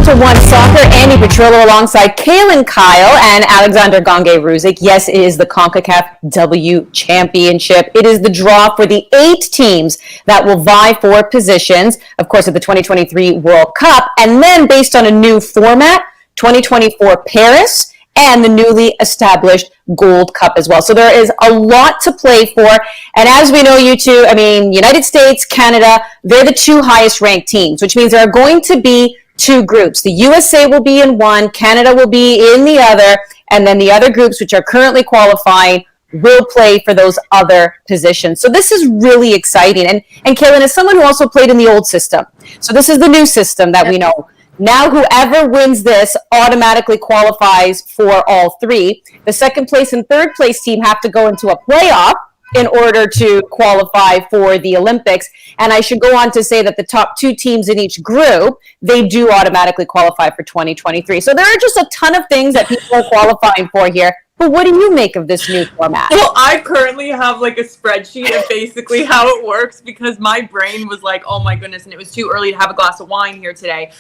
to One Soccer. Andy Petrillo alongside Kaylin Kyle and Alexander Gange-Ruzic. Yes, it is the Concacaf W Championship. It is the draw for the 8 teams that will vie for positions, of course, at the 2023 World Cup. And then based on a new format, 2024 Paris and the newly established Gold Cup as well. So there is a lot to play for. And as we know, you two, United States, Canada, they're the 2 highest ranked teams, which means there are going to be 2 groups. The USA will be in one, Canada will be in the other, and then the other groups, which are currently qualifying, will play for those other positions. So this is really exciting. And Kaylin, as someone who also played in the old system, so this is the new system that we know. Now whoever wins this automatically qualifies for all 3. The second place and third place team have to go into a playoff in order to qualify for the Olympics. And I should go on to say that the top 2 teams in each group, they do automatically qualify for 2023. So there are just a ton of things that people are qualifying for here. But what do you make of this new format? Well, I currently have like a spreadsheet of basically how it works because my brain was like, oh my goodness, and it was too early to have a glass of wine here today.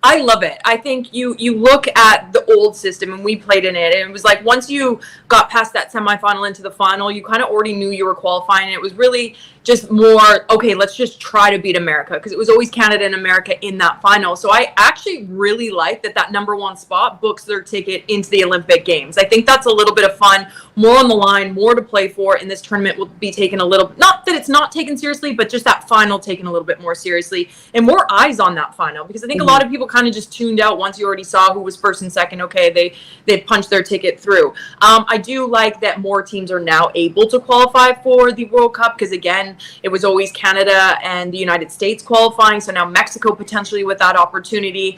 I love it. I think you look at the old system, and we played in it, and it was like once you got past that semifinal into the final, you kind of already knew you were qualifying, and it was really just more, okay, let's just try to beat America, because it was always Canada and America in that final. So I actually really like that number 1 spot books their ticket into the Olympic Games. I think that's a little bit of fun, more on the line, more to play for, and this tournament will be taken a little, not that it's not taken seriously, but just that final taken a little bit more seriously, and more eyes on that final, because I think a lot of people kind of just tuned out once you already saw who was first and second. Okay, they punched their ticket through. I do like that more teams are now able to qualify for the World Cup, because again, it was always Canada and the United States qualifying, so now Mexico potentially with that opportunity.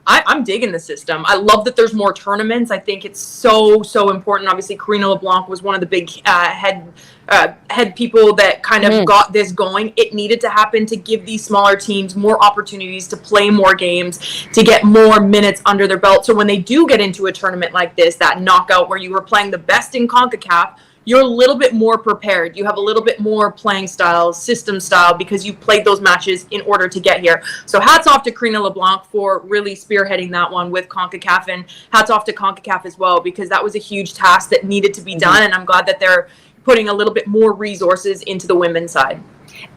I'm digging the system. I love that there's more tournaments. I think it's so important. Obviously, Karina LeBlanc was one of the big head people that kind of got this going. It needed to happen to give these smaller teams more opportunities to play more games, to get more minutes under their belt. So when they do get into a tournament like this, that knockout where you were playing the best in CONCACAF, you're a little bit more prepared. You have a little bit more playing style, system style, because you played those matches in order to get here. So hats off to Karina LeBlanc for really spearheading that one with CONCACAF, and hats off to CONCACAF as well, because that was a huge task that needed to be done, and I'm glad that they're putting a little bit more resources into the women's side.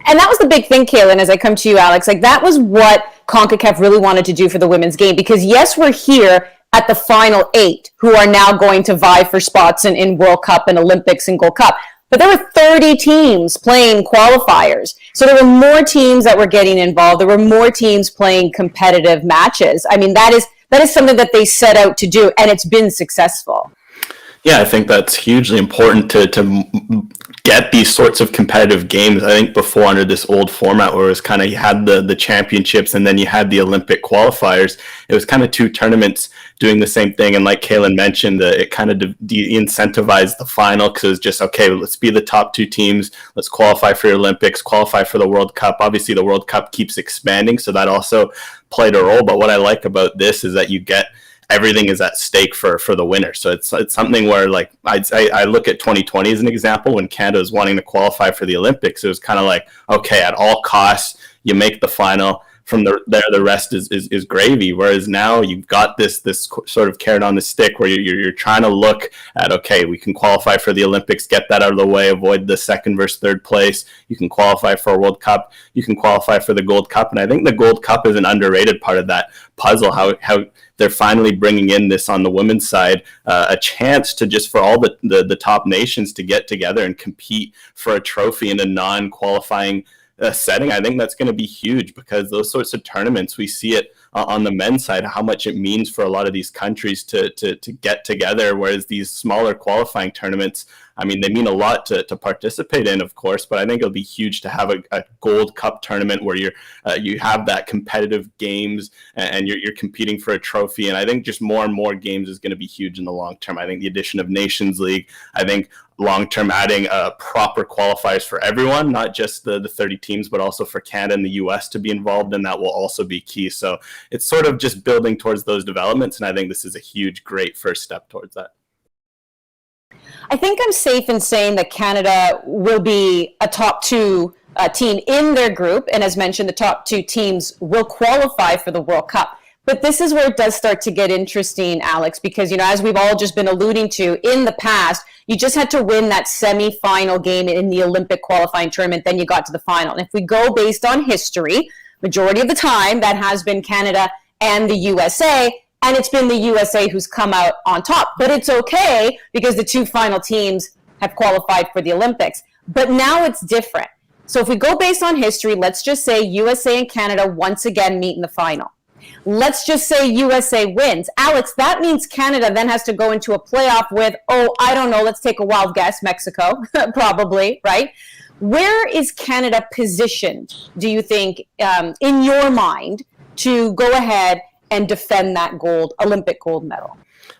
And that was the big thing, Kaylin, as I come to you, Alex. Like, that was what CONCACAF really wanted to do for the women's game, because yes, we're here at the final 8 who are now going to vie for spots in World Cup and Olympics and Gold Cup. But there were 30 teams playing qualifiers. So there were more teams that were getting involved. There were more teams playing competitive matches. I mean, that is something that they set out to do, and it's been successful. Yeah, I think that's hugely important to get these sorts of competitive games. I think before, under this old format where it was kind of, you had the championships and then you had the Olympic qualifiers, it was kind of 2 tournaments doing the same thing. And like Kaylin mentioned, it kind of de-incentivized the final, because it was just, okay, let's be the top 2 teams, let's qualify for your Olympics, qualify for the World Cup. Obviously, the World Cup keeps expanding, so that also played a role. But what I like about this is that you get everything is at stake for the winner. So it's something where, like, I look at 2020 as an example. When Canada was wanting to qualify for the Olympics, it was kind of like, okay, at all costs, you make the final. From the rest is gravy. Whereas now you've got this sort of carrot on the stick where you're trying to look at, okay, we can qualify for the Olympics, get that out of the way, avoid the second versus third place. You can qualify for a World Cup. You can qualify for the Gold Cup. And I think the Gold Cup is an underrated part of that puzzle, how they're finally bringing in this on the women's side, a chance to just for all the top nations to get together and compete for a trophy in a non-qualifying setting. I think that's going to be huge, because those sorts of tournaments, we see it on the men's side, how much it means for a lot of these countries to get together, whereas these smaller qualifying tournaments, I mean, they mean a lot to participate in, of course, but I think it'll be huge to have a Gold Cup tournament where you have that competitive games and you're competing for a trophy. And I think just more and more games is going to be huge in the long term. I think the addition of Nations League, I think long term adding proper qualifiers for everyone, not just the 30 teams, but also for Canada and the US to be involved in that will also be key. So it's sort of just building towards those developments, and I think this is a huge, great first step towards that. I think I'm safe in saying that Canada will be a top two team in their group. And as mentioned, the top two teams will qualify for the World Cup. But this is where it does start to get interesting, Alex, because, as we've all just been alluding to in the past, you just had to win that semi-final game in the Olympic qualifying tournament, then you got to the final. And if we go based on history, majority of the time, that has been Canada and the USA, and it's been the USA who's come out on top. But it's okay because the two final teams have qualified for the Olympics. But now it's different. So if we go based on history, let's just say USA and Canada once again meet in the final. Let's just say USA wins. Alex, that means Canada then has to go into a playoff with, I don't know, let's take a wild guess, Mexico, probably, right? Where is Canada positioned, do you think, in your mind, to go ahead and defend that Olympic gold medal?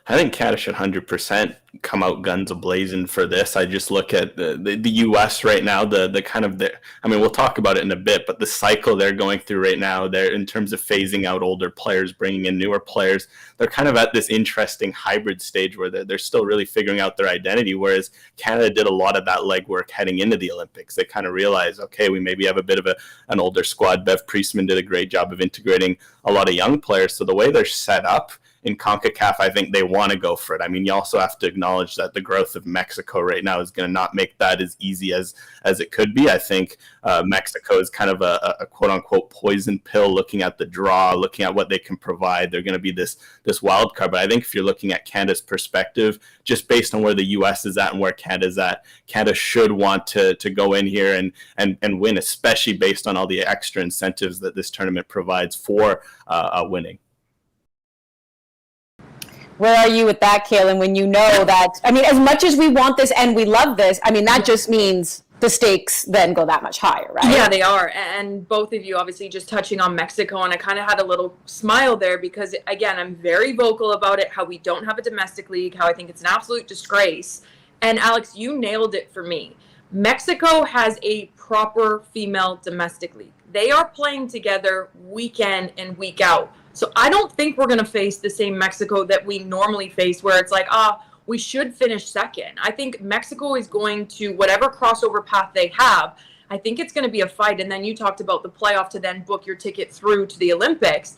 I think Canada should 100% come out guns a-blazing for this. I just look at the U.S. right now, we'll talk about it in a bit, but the cycle they're going through right now, they're in terms of phasing out older players, bringing in newer players, they're kind of at this interesting hybrid stage where they're still really figuring out their identity, whereas Canada did a lot of that legwork heading into the Olympics. They kind of realized, okay, we maybe have a bit of an older squad. Bev Priestman did a great job of integrating a lot of young players, so the way they're set up in Concacaf, I think they want to go for it. I mean, you also have to acknowledge that the growth of Mexico right now is going to not make that as easy as it could be. I think Mexico is kind of a quote-unquote poison pill, looking at the draw, looking at what they can provide. They're going to be this wild card. But I think if you're looking at Canada's perspective, just based on where the U.S. is at and where Canada's at, Canada should want to go in here and win, especially based on all the extra incentives that this tournament provides for winning. Where are you with that, Kaylin, when you know that, as much as we want this and we love this, that just means the stakes then go that much higher, right? Yeah, they are. And both of you obviously just touching on Mexico, and I kind of had a little smile there because, again, I'm very vocal about it, how we don't have a domestic league, how I think it's an absolute disgrace. And Alex, you nailed it for me. Mexico has a proper female domestic league. They are playing together week in and week out. So I don't think we're going to face the same Mexico that we normally face, where it's like, we should finish second. I think Mexico is going to, whatever crossover path they have, I think it's going to be a fight. And then you talked about the playoff to then book your ticket through to the Olympics.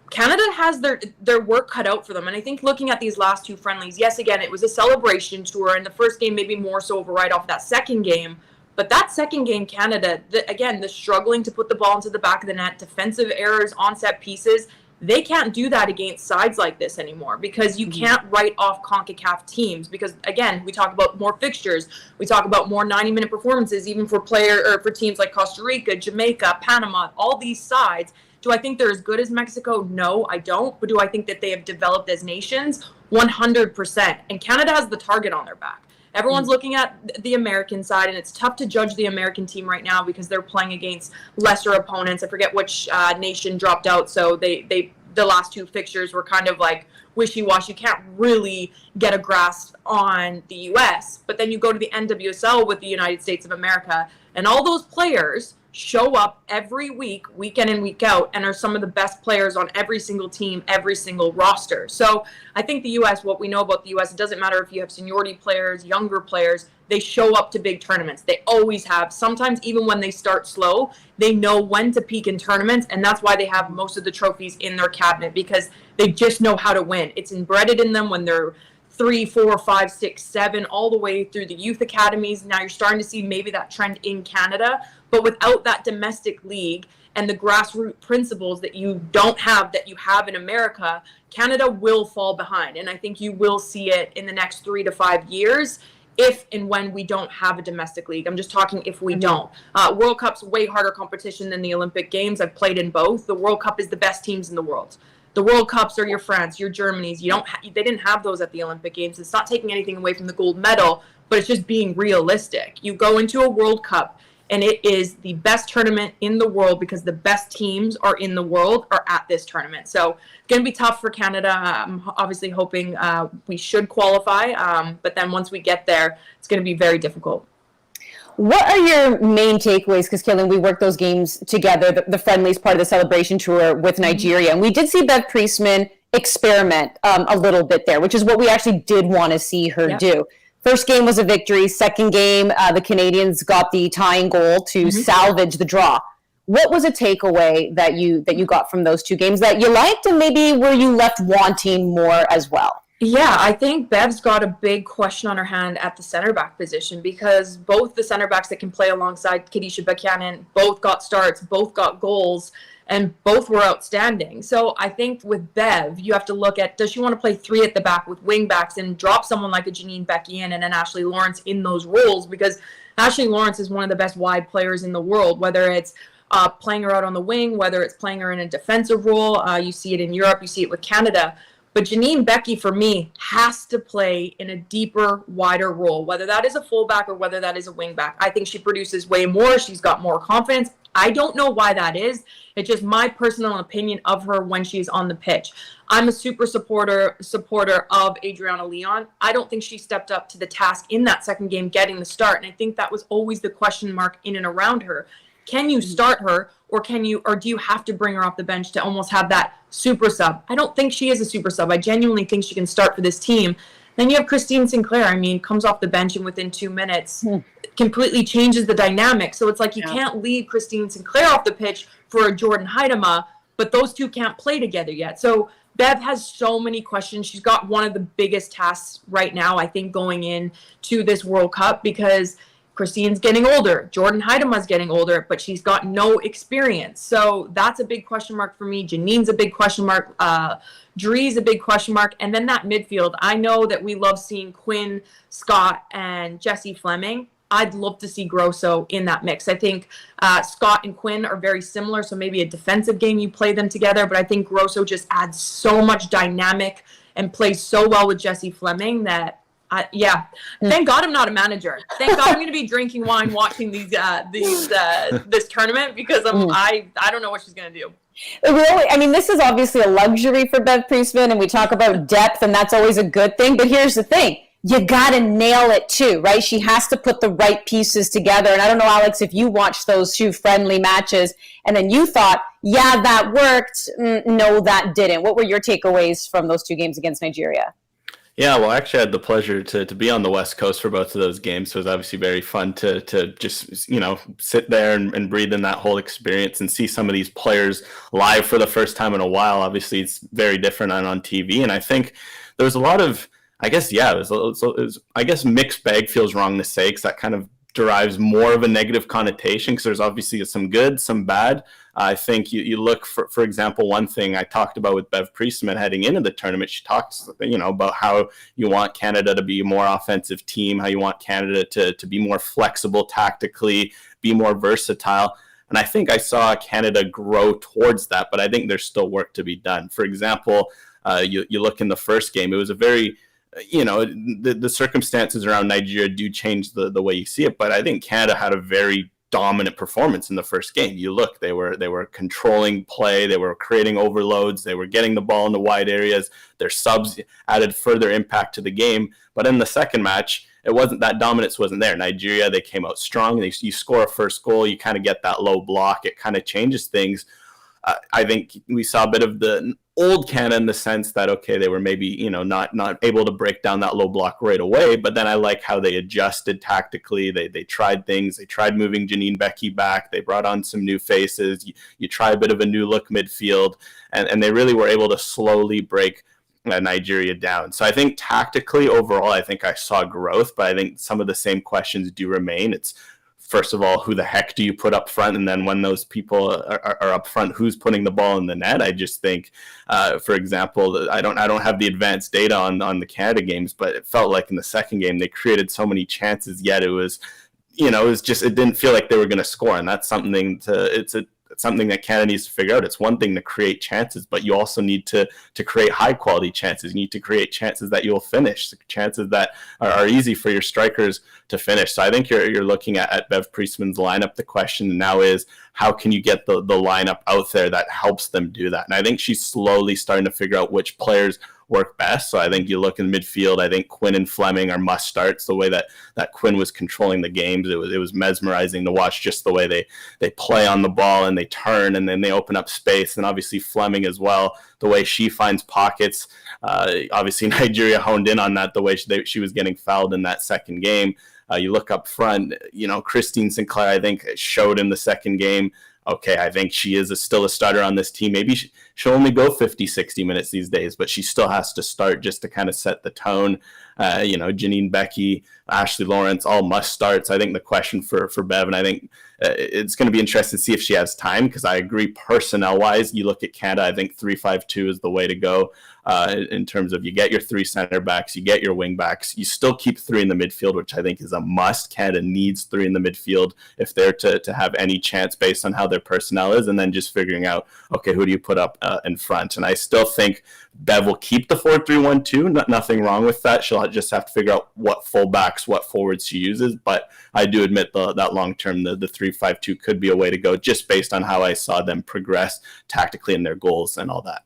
Canada has their work cut out for them. And I think looking at these last two friendlies, yes, again, it was a celebration tour, and the first game maybe more so over right off that second game. But that second game, Canada, the struggling to put the ball into the back of the net, defensive errors on set pieces, they can't do that against sides like this anymore because you can't write off CONCACAF teams because, again, we talk about more fixtures. We talk about more 90-minute performances even for for teams like Costa Rica, Jamaica, Panama, all these sides. Do I think they're as good as Mexico? No, I don't. But do I think that they have developed as nations? 100%. And Canada has the target on their back. Everyone's looking at the American side, and it's tough to judge the American team right now because they're playing against lesser opponents. I forget which nation dropped out, so the last two fixtures were kind of like wishy-washy. You can't really get a grasp on the U.S. But then you go to the NWSL with the United States of America, and all those players show up every week, week in and week out, and are some of the best players on every single team, every single roster. So I think the U.S., what we know about the U.S., it doesn't matter if you have seniority players, younger players, they show up to big tournaments. They always have. Sometimes even when they start slow, they know when to peak in tournaments, and that's why they have most of the trophies in their cabinet because they just know how to win. It's embedded in them when they're 3, 4, 5, 6, 7, all the way through the youth academies. Now you're starting to see maybe that trend in Canada, but without that domestic league and the grassroots principles that you don't have, that you have in America, Canada will fall behind. And I think you will see it in the next 3 to 5 years if and when we don't have a domestic league. I'm just talking if we don't. World Cup's way harder competition than the Olympic Games. I've played in both. The World Cup is the best teams in the world. The World Cups are your France, your Germanys. They didn't have those at the Olympic Games. It's not taking anything away from the gold medal, but it's just being realistic. You go into a World Cup, and it is the best tournament in the world because the best teams are in the world are at this tournament. So it's going to be tough for Canada. I'm obviously hoping we should qualify, but then once we get there, it's going to be very difficult. What are your main takeaways? Because, Kaylin, we worked those games together, the friendlies part of the celebration tour with Nigeria. And we did see Bev Priestman experiment a little bit there, which is what we actually did want to see her do. First game was a victory. Second game, the Canadians got the tying goal to salvage the draw. What was a takeaway that you got from those two games that you liked, and maybe were you left wanting more as well? Yeah, I think Bev's got a big question on her hand at the center back position, because both the center backs that can play alongside Kadisha Buchanan both got starts, both got goals, and both were outstanding. So I think with Bev, you have to look at, does she want to play three at the back with wing backs and drop someone like a Janine Becky in and an Ashley Lawrence in those roles? Because Ashley Lawrence is one of the best wide players in the world, whether it's playing her out on the wing, whether it's playing her in a defensive role. You see it in Europe, you see it with Canada. But Janine Becky, for me, has to play in a deeper, wider role, whether that is a fullback or whether that is a wingback. I think she produces way more. She's got more confidence. I don't know why that is. It's just my personal opinion of her when she's on the pitch. I'm a super supporter of Adriana Leon. I don't think she stepped up to the task in that second game getting the start, and I think that was always the question mark in and around her. Can you start her, or do you have to bring her off the bench to almost have that super sub? I don't think she is a super sub. I genuinely think she can start for this team. Then you have Christine Sinclair. I mean, comes off the bench and within 2 minutes completely changes the dynamic. So it's like you can't leave Christine Sinclair off the pitch for a Jordan Heidema, but those two can't play together yet. So Bev has so many questions. She's got one of the biggest tasks right now, I think, going into this World Cup, because Christine's getting older. Jordan Heidema's getting older, but she's got no experience. So that's a big question mark for me. Janine's a big question mark. Dree's a big question mark. And then that midfield. I know that we love seeing Quinn, Scott, and Jessie Fleming. I'd love to see Grosso in that mix. I think Scott and Quinn are very similar, so maybe a defensive game you play them together, but I think Grosso just adds so much dynamic and plays so well with Jessie Fleming that thank God I'm not a manager. Thank God I'm going to be drinking wine watching this tournament, because I don't know what she's going to do. Really, I mean, this is obviously a luxury for Bev Priestman, and we talk about depth, and that's always a good thing. But here's the thing. You got to nail it too, right? She has to put the right pieces together. And I don't know, Alex, if you watched those two friendly matches and then you thought, yeah, that worked. No, that didn't. What were your takeaways from those two games against Nigeria? Yeah, well, I actually had the pleasure to be on the West Coast for both of those games. So it was obviously very fun to just, sit there and breathe in that whole experience and see some of these players live for the first time in a while. Obviously, it's very different on TV. And I think there was a lot of, it was mixed bag feels wrong to say, because that kind of derives more of a negative connotation, because there's obviously some good, some bad. I think you look, for example, one thing I talked about with Bev Priestman heading into the tournament, she talked, about how you want Canada to be a more offensive team, how you want Canada to be more flexible tactically, be more versatile. And I think I saw Canada grow towards that, but I think there's still work to be done. For example, you look in the first game, it was a very, the circumstances around Nigeria do change the way you see it, but I think Canada had a very dominant performance in the first game. You look, they were controlling play, they were creating overloads, they were getting the ball in the wide areas, their subs added further impact to the game. But in the second match, that dominance wasn't there. Nigeria, they came out strong. You score a first goal, you kind of get that low block, it kind of changes things. I think we saw a bit of the old Canada in the sense that, okay, they were maybe, not able to break down that low block right away, but then I like how they adjusted tactically. They tried things. They tried moving Janine Becky back. They brought on some new faces. You try a bit of a new look midfield, and they really were able to slowly break Nigeria down. So I think tactically, overall, I think I saw growth, but I think some of the same questions do remain. It's, first of all, who the heck do you put up front? And then when those people are up front, who's putting the ball in the net? I just think, for example, I don't have the advanced data on the Canada games, but it felt like in the second game they created so many chances, yet it was, it didn't feel like they were going to score. And that's something something that Canada needs to figure out. It's one thing to create chances, but you also need to create high quality chances. You need to create chances that you'll finish, chances that are easy for your strikers to finish. So I think you're looking at Bev Priestman's lineup. The question now is, how can you get the lineup out there that helps them do that? And I think she's slowly starting to figure out which players work best. So I think you look in midfield, I think Quinn and Fleming are must starts. The way that Quinn was controlling the games, it was mesmerizing to watch, just the way they play on the ball and they turn and then they open up space. And obviously Fleming as well, the way she finds pockets. Obviously Nigeria honed in on that, the way she was getting fouled in that second game. You look up front, Christine Sinclair, I think, showed in the second game, okay, I think she is still a starter on this team. Maybe she'll only go 50, 60 minutes these days, but she still has to start just to kind of set the tone. Janine Becky, Ashley Lawrence, all must starts. I think the question for Bev, and I think it's going to be interesting to see if she has time, because I agree personnel-wise, you look at Canada, I think 3-5-2 is the way to go in terms of you get your 3 center backs, you get your wing backs, you still keep 3 in the midfield, which I think is a must. Canada needs 3 in the midfield if they're to have any chance based on how their personnel is, and then just figuring out, okay, who do you put up in front? And I still think Bev will keep the 4-3-1-2. Nothing wrong with that. She'll just have to figure out what fullbacks, what forwards she uses. But I do admit that long term, the 3-5-2 could be a way to go, just based on how I saw them progress tactically in their goals and all that.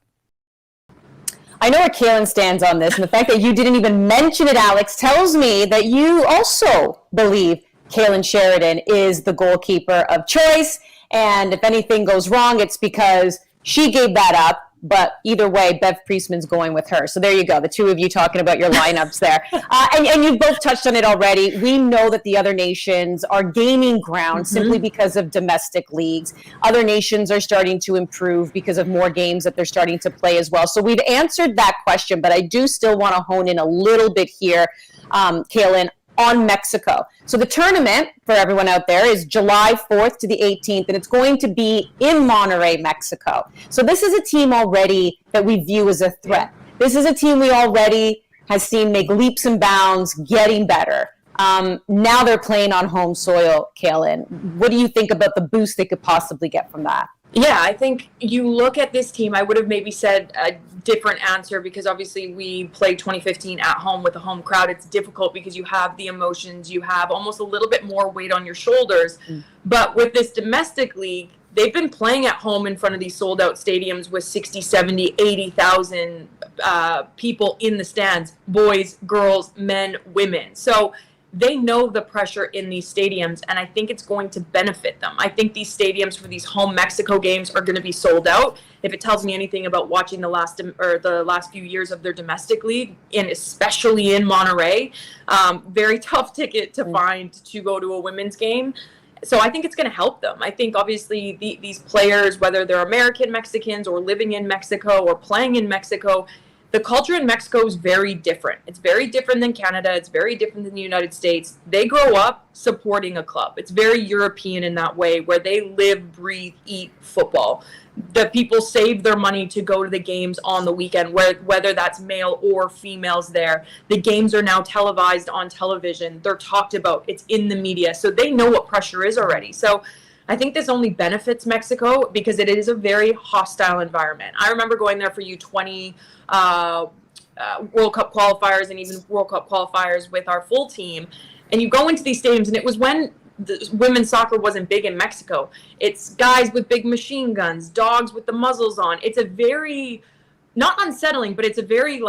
I know where Kaylin stands on this, and the fact that you didn't even mention it, Alex, tells me that you also believe Kaylin Sheridan is the goalkeeper of choice. And if anything goes wrong, it's because she gave that up. But either way, Bev Priestman's going with her. So there you go, the two of you talking about your lineups there. And you've both touched on it already. We know that the other nations are gaining ground simply because of domestic leagues. Other nations are starting to improve because of more games that they're starting to play as well. So we've answered that question, but I do still want to hone in a little bit here, Kaylin, on Mexico. So the tournament, for everyone out there, is July 4th to the 18th, and it's going to be in Monterrey, Mexico. So this is a team already that we view as a threat. This is a team we already has seen make leaps and bounds, getting better. Now they're playing on home soil, Kaylin. What do you think about the boost they could possibly get from that? Yeah, I think you look at this team, I would have maybe said a different answer, because obviously we played 2015 at home with a home crowd. It's difficult because you have the emotions, you have almost a little bit more weight on your shoulders. But with this domestic league, they've been playing at home in front of these sold out stadiums with 60, 70, 80,000 people in the stands, boys, girls, men, women. So they know the pressure in these stadiums, and I think it's going to benefit them. I think these stadiums for these home Mexico games are going to be sold out. If it tells me anything about watching the last few years of their domestic league, and especially in Monterrey, very tough ticket to find to go to a women's game. So I think it's going to help them. I think obviously these players, whether they're American Mexicans or living in Mexico or playing in Mexico, the culture in Mexico is very different. It's very different than Canada. It's very different than the United States. They grow up supporting a club. It's very European in that way, where they live, breathe, eat football. The people save their money to go to the games on the weekend, whether that's male or females there. The games are now televised on television. They're talked about. It's in the media. So they know what pressure is already. So I think this only benefits Mexico because it is a very hostile environment. I remember going there for U20 World Cup qualifiers and even World Cup qualifiers with our full team. And you go into these stadiums, and it was when the women's soccer wasn't big in Mexico. It's guys with big machine guns, dogs with the muzzles on. It's a very, not unsettling, but it's a very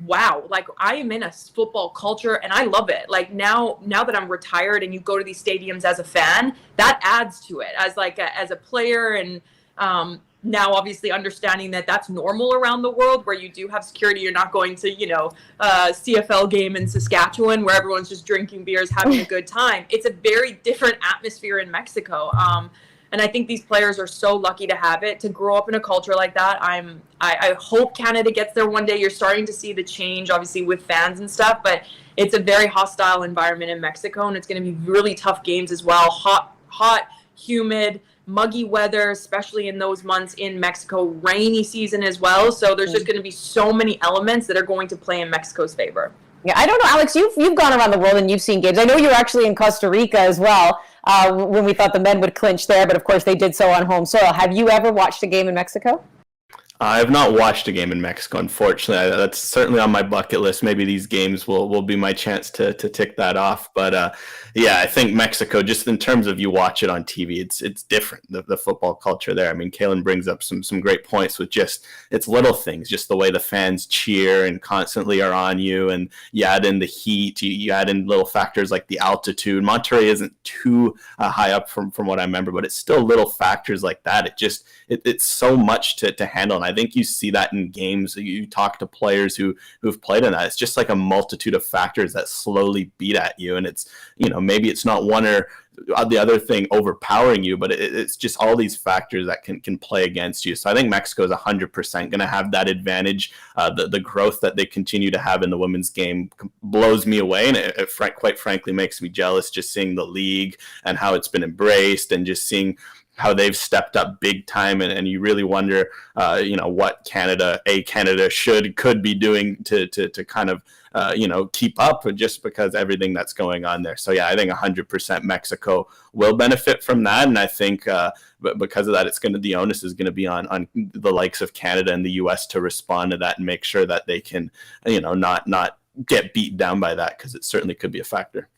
wow, I am in a football culture and I love it. Now that I'm retired and you go to these stadiums as a fan, that adds to it as a player. And now obviously understanding that that's normal around the world, where you do have security. You're not going to, CFL game in Saskatchewan where everyone's just drinking beers, having a good time. It's a very different atmosphere in Mexico. And I think these players are so lucky to have it, to grow up in a culture like that. I hope Canada gets there one day. You're starting to see the change, obviously, with fans and stuff, but it's a very hostile environment in Mexico, and it's going to be really tough games as well. Hot, humid, muggy weather, especially in those months in Mexico, rainy season as well. So there's just going to be so many elements that are going to play in Mexico's favor. Yeah, I don't know, Alex, you've gone around the world and you've seen games. I know you were actually in Costa Rica as well when we thought the men would clinch there, but of course they did so on home soil. Have you ever watched a game in Mexico? I have not watched a game in Mexico, unfortunately. That's certainly on my bucket list. Maybe these games will be my chance to tick that off. But yeah, I think Mexico, just in terms of you watch it on TV, it's different, the football culture there. I mean, Kaylin brings up some great points with just it's little things, just the way the fans cheer and constantly are on you. And you add in the heat, you add in little factors like the altitude. Monterrey isn't too high up from what I remember, but it's still little factors like that. It's so much to handle. And I think you see that in games. You talk to players who've played in that. It's just like a multitude of factors that slowly beat at you. And it's, maybe it's not one or the other thing overpowering you, but it's just all these factors that can play against you. So I think Mexico is 100% going to have that advantage. The growth that they continue to have in the women's game blows me away, and it quite frankly makes me jealous, just seeing the league and how it's been embraced, and just seeing how they've stepped up big time, and you really wonder, what Canada could be doing to kind of, keep up, just because everything that's going on there. So yeah, I think 100% Mexico will benefit from that, and I think because of that, the onus is going to be on the likes of Canada and the U.S. to respond to that and make sure that they can, not get beat down by that, because it certainly could be a factor.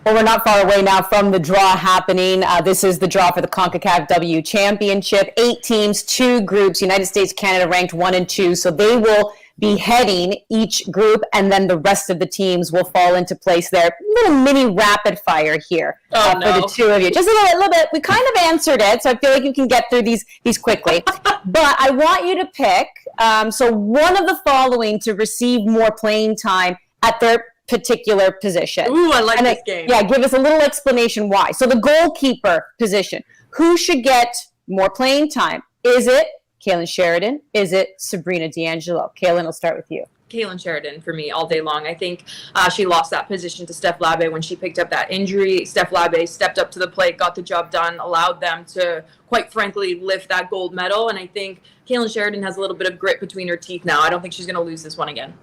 Well, we're not far away now from the draw happening. This is the draw for the Concacaf W Championship. 8 teams, 2 groups. United States, Canada ranked 1 and 2. So they will be heading each group, and then the rest of the teams will fall into place there. Little mini rapid fire here for the two of you. Just a little bit. We kind of answered it, so I feel like you can get through these quickly. But I want you to pick so one of the following to receive more playing time at their particular position. Ooh, I like this game. Yeah, give us a little explanation why. So the goalkeeper position, who should get more playing time? Is it Kaylin Sheridan? Is it Sabrina D'Angelo? Kaylin, I'll start with you. Kaylin Sheridan for me all day long. I think she lost that position to Steph Labbe when she picked up that injury. Steph Labbe stepped up to the plate, got the job done, allowed them to, quite frankly, lift that gold medal. And I think Kaylin Sheridan has a little bit of grit between her teeth now. I don't think she's going to lose this one again.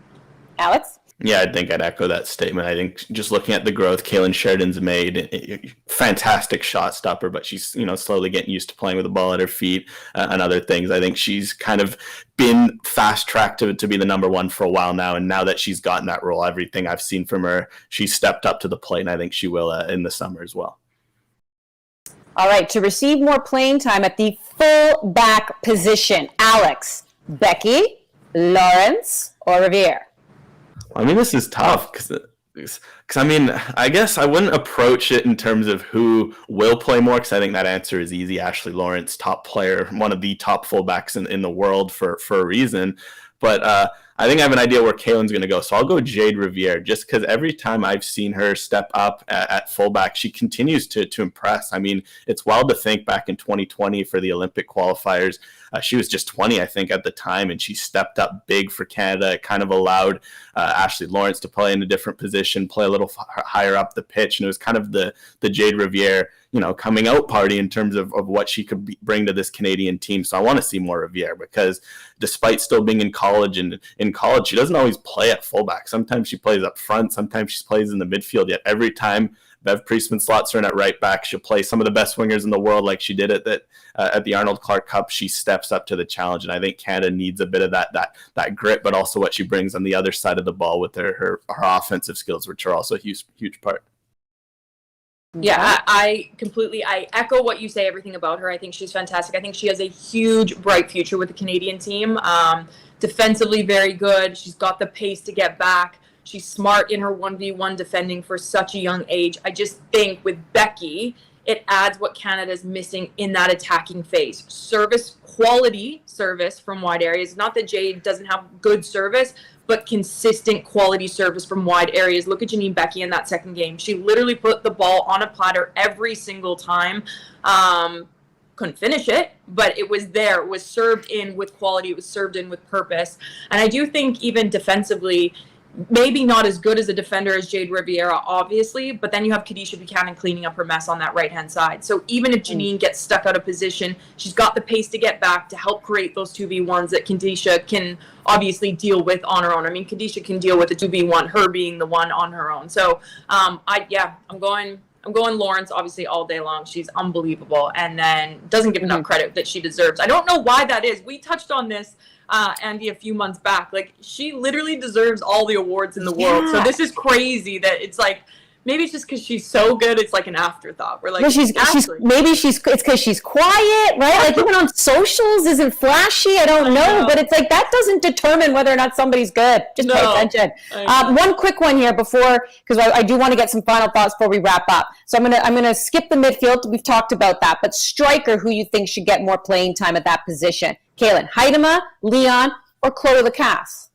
Alex? Yeah, I think I'd echo that statement. I think just looking at the growth Kaylin Sheridan's made, fantastic shot stopper, but she's slowly getting used to playing with the ball at her feet and other things. I think she's kind of been fast tracked to be the number one for a while now, and now that she's gotten that role, everything I've seen from her, she's stepped up to the plate, and I think she will in the summer as well. All right, to receive more playing time at the full back position, Alex, Becky, Lawrence, or Riviere? I mean, this is tough because I mean, I guess I wouldn't approach it in terms of who will play more, because I think that answer is easy. Ashley Lawrence, top player, one of the top fullbacks in the world for a reason. But I think I have an idea where Kaylin's going to go. So I'll go Jade Riviere, just because every time I've seen her step up at fullback, she continues to impress. I mean, it's wild to think back in 2020 for the Olympic qualifiers. She was just 20, I think, at the time, and she stepped up big for Canada. It kind of allowed Ashley Lawrence to play in a different position, play a little higher up the pitch, and it was kind of the Jade Riviere, coming out party in terms of what she could bring to this Canadian team. So I want to see more Riviere, because despite still being in college, and in college, she doesn't always play at fullback. Sometimes she plays up front, sometimes she plays in the midfield, yet every time Bev Priestman slots her in at right back, she'll play some of the best wingers in the world, like she did at the Arnold Clark Cup. She steps up to the challenge, and I think Canada needs a bit of that grit, but also what she brings on the other side of the ball with her offensive skills, which are also a huge part. Yeah, I echo what you say, everything about her. I think she's fantastic. I think she has a huge, bright future with the Canadian team. Defensively, very good. She's got the pace to get back. She's smart in her 1v1 defending for such a young age. I just think with Becky, it adds what Canada's missing in that attacking phase. Quality service from wide areas. Not that Jade doesn't have good service, but consistent quality service from wide areas. Look at Janine Becky in that second game. She literally put the ball on a platter every single time. Couldn't finish it, but it was there. It was served in with quality. It was served in with purpose. And I do think even defensively, maybe not as good as a defender as Jade Riviera, obviously, but then you have Kadisha Buchanan cleaning up her mess on that right-hand side. So even if Janine gets stuck out of position, she's got the pace to get back to help create those 2v1s that Kadisha can obviously deal with on her own. I mean, Kadisha can deal with a 2v1, her being the one on her own. So, I'm going I'm going Lawrence, obviously, all day long. She's unbelievable, and then doesn't give enough credit that she deserves. I don't know why that is. We touched on this, Andy, a few months back. Like, she literally deserves all the awards in the world. So this is crazy that it's like, maybe it's just because she's so good, it's like an afterthought. We're like, well, it's because she's quiet, right? Like, even on socials isn't flashy. I don't know, but it's like that doesn't determine whether or not somebody's good. Just pay attention. One quick one here because I do want to get some final thoughts before we wrap up. So I'm gonna skip the midfield. We've talked about that, but striker, who you think should get more playing time at that position? Kaylin, Huitema, Leon, or Chloe Lacasse?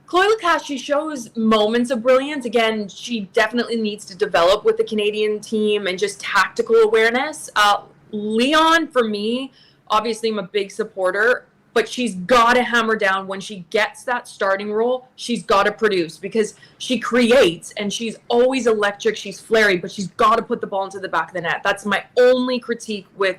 Chloe Lacasse, she shows moments of brilliance. Again, she definitely needs to develop with the Canadian team and just tactical awareness. Leon, for me, obviously I'm a big supporter, but she's got to hammer down when she gets that starting role. She's got to produce because she creates and she's always electric. She's flary, but she's got to put the ball into the back of the net. That's my only critique with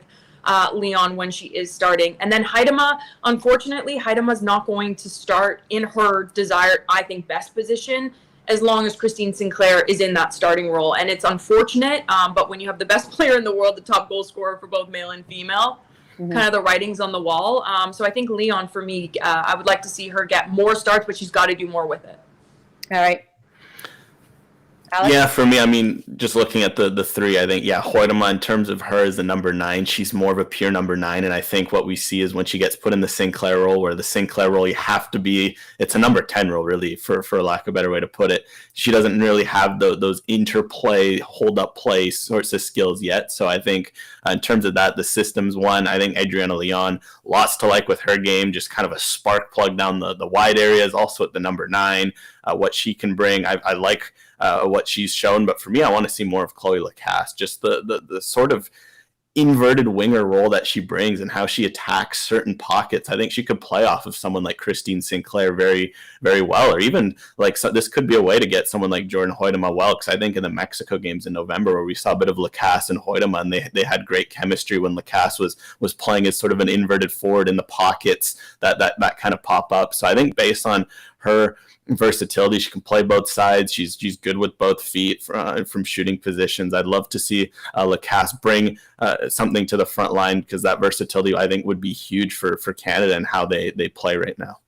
Leon when she is starting. And then Huitema, unfortunately, Huitema's not going to start in her desired, I think, best position as long as Christine Sinclair is in that starting role. And it's unfortunate, but when you have the best player in the world, the top goal scorer for both male and female, kind of the writing's on the wall. So I think Leon, for me, I would like to see her get more starts, but she's got to do more with it. All right. Alex? Yeah, for me, I mean, just looking at the three, I think, Huitema, in terms of her as the number 9, she's more of a pure number 9. And I think what we see is when she gets put in the Sinclair role, where the Sinclair role, you have to be, it's a number 10 role, really, for lack of a better way to put it. She doesn't really have those interplay, hold-up play sorts of skills yet. So I think in terms of that, the systems one, I think Adriana Leon, lots to like with her game, just kind of a spark plug down the wide areas, also at the number 9, what she can bring. I like what she's shown, but for me, I want to see more of Chloe Lacasse, just the sort of inverted winger role that she brings and how she attacks certain pockets. I think she could play off of someone like Christine Sinclair very, very well, or even like, so this could be a way to get someone like Jordan Huitema well, because I think in the Mexico games in November, where we saw a bit of Lacasse and Huitema, and they had great chemistry when Lacasse was playing as sort of an inverted forward in the pockets that kind of pop up. So I think based on her versatility, she can play both sides. She's good with both feet from shooting positions. I'd love to see Lacasse bring something to the front line, because that versatility, I think, would be huge for Canada and how they play right now.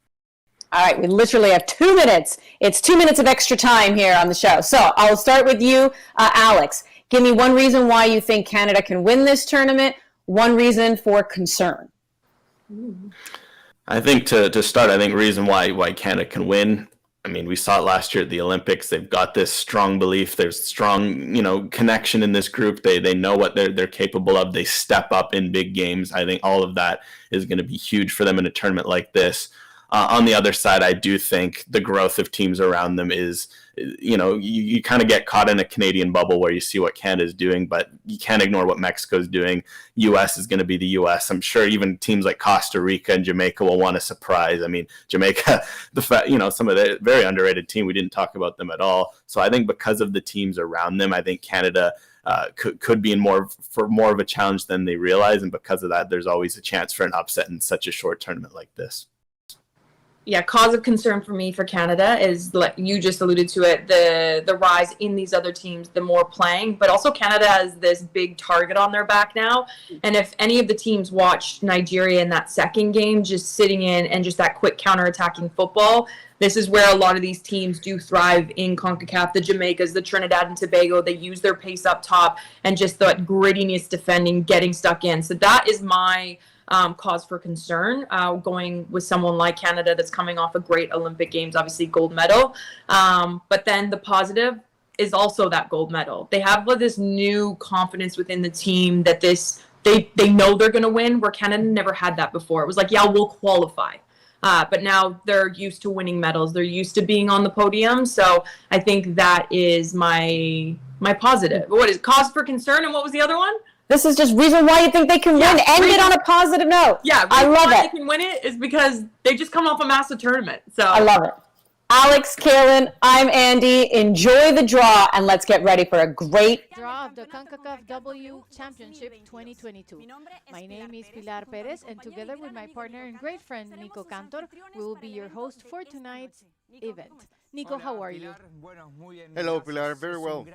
All right, we literally have 2 minutes. It's 2 minutes of extra time here on the show. So I'll start with you, Alex. Give me one reason why you think Canada can win this tournament, one reason for concern. I think to start, I think reason why Canada can win, I mean, we saw it last year at the Olympics. They've got this strong belief. There's strong, connection in this group. They know what they're capable of. They step up in big games. I think all of that is going to be huge for them in a tournament like this. On the other side, I do think the growth of teams around them is, you kind of get caught in a Canadian bubble where you see what Canada's doing, but you can't ignore what Mexico's doing. U.S. is going to be the U.S. I'm sure even teams like Costa Rica and Jamaica will want to surprise. I mean, Jamaica, some of the very underrated team, we didn't talk about them at all. So I think because of the teams around them, I think Canada could be in more of a challenge than they realize. And because of that, there's always a chance for an upset in such a short tournament like this. Yeah, cause of concern for me for Canada is, like you just alluded to it, the rise in these other teams, the more playing, but also Canada has this big target on their back now. And if any of the teams watched Nigeria in that second game, just sitting in and just that quick counter-attacking football, this is where a lot of these teams do thrive in CONCACAF. The Jamaicas, the Trinidad and Tobago, they use their pace up top and just that grittiness defending, getting stuck in. So that is my cause for concern, going with someone like Canada that's coming off a great Olympic Games, obviously gold medal. But then the positive is also that gold medal. They have this new confidence within the team that they know they're going to win, where Canada never had that before. It was like, yeah, we'll qualify. But now they're used to winning medals. They're used to being on the podium. So I think that is my positive. What is cause for concern, and what was the other one? This is just reason why you think they can win. End it on a positive note. Yeah, I love it. They can win it is because they just come off a massive tournament. So I love it. Alex, Kaylin, I'm Andy. Enjoy the draw and let's get ready for a great draw of the Concacaf W Championship 2022. My name is Pilar Perez, and together with my partner and great friend Nico Cantor, we will be your host for tonight's event. Nico, how are you? Hello, Pilar. Very well.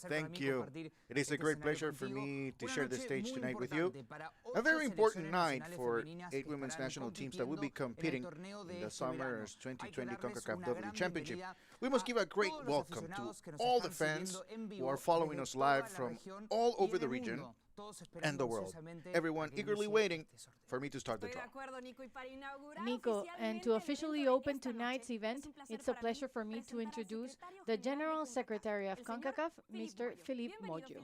Thank you. It is a great pleasure for me to share the stage tonight with you. A very important night for 8 women's national teams that will be competing in the summer's 2020 CONCACAF W Championship. We must give a great welcome to all the fans who are following us live from all over the region and the world. Everyone eagerly waiting for me to start the draw. Nico, and to officially open tonight's event, it's a pleasure for me to introduce the General Secretary of CONCACAF, Mr. Philippe Moggio.